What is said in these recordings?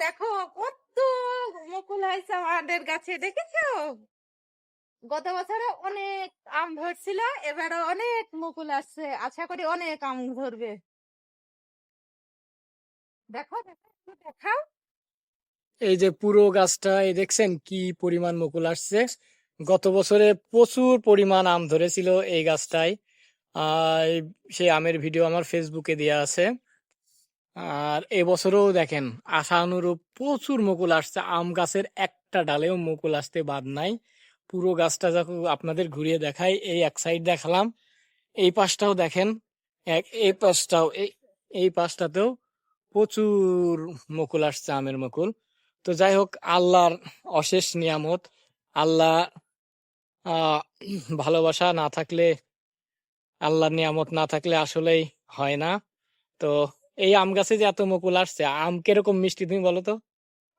দেখো কত মুকুল হয়েছে আমাদের গাছে, দেখেছো? গত বছরে অনেক আম ধরছিল, এবারে অনেক মুকুল আসছে, আশা করি অনেক আম ধরবে। দেখো দেখো একটু দেখাও। এই যে পুরো গাছটা এই দেখছেন কি পরিমাণ মুকুল আসছে। গত বছরে প্রচুর পরিমাণ আম ধরেছিল এই গাছটায়। আর সেই আমের ভিডিও আমার ফেসবুকে দেয়া আছে। আর এবছরও দেখেন আশানুরূপ প্রচুর মুকুল আসছে, আম গাছের একটা ডালেও মুকুল আসতে বাদ নাই। পুরো গাছটা যখন আপনাদের ঘুরিয়ে দেখাই, এই এক সাইড দেখালাম, এই পাশটাও দেখেন, এই পাশটাও, এই পাশটাতেও প্রচুর মুকুল আসছে, আমের মুকুল। তো যাই হোক, আল্লাহর অশেষ নিয়ামত। আল্লাহ আহ ভালোবাসা না থাকলে, আল্লাহর নিয়ামত না থাকলে আসলেই হয় না। তো এই আম গাছে যে এত মুকুল আসছে, আম কিরকম মিষ্টি তুমি বলো তো?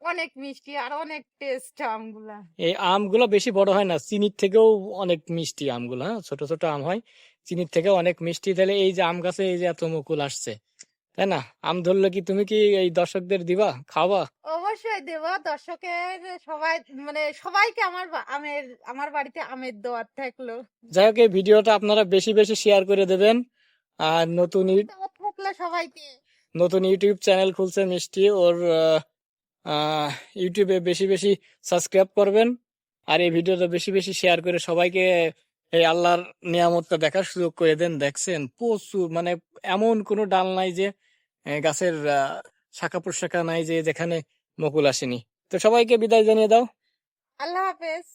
অনেক মিষ্টি আর অনেক টেস্ট আমগুলা। এই আমগুলো বেশি বড় হয় না, চিনির থেকেও অনেক মিষ্টি আমগুলো। হ্যাঁ, ছোট ছোট আম হয়, চিনির থেকেও অনেক মিষ্টি। তাহলে এই যে আম গাছে এই যে এত মুকুল আসছে, তাই না? আম ধরলে কি তুমি কি এই দর্শকদের দিবা, খাওয়া? অবশ্যই দেব দর্শকের, সবাই মানে সবাইকে আমার বাড়িতে আমের দোয়ার থাকলো। যাই হোক, এই ভিডিওটা আপনারা বেশি বেশি শেয়ার করে দেবেন। আর দাওয়াত থাকলো সবাইকে। নতুন ইউটিউব চ্যানেল খুলছে মিষ্টি, ওর ইউটিউবে বেশি বেশি সাবস্ক্রাইব করবেন। আর এই ভিডিওটা বেশি বেশি শেয়ার করে সবাইকে এই আল্লাহর নিয়ামতটা দেখার সুযোগ করে দেন। দেখছেন প্রচুর, মানে এমন কোনো ডাল নাই যে গাছের শাখা প্রশাখা নাই যে যেখানে মুকুল আসেনি। তো সবাইকে বিদায় জানিয়ে দাও। আল্লাহ হাফেজ।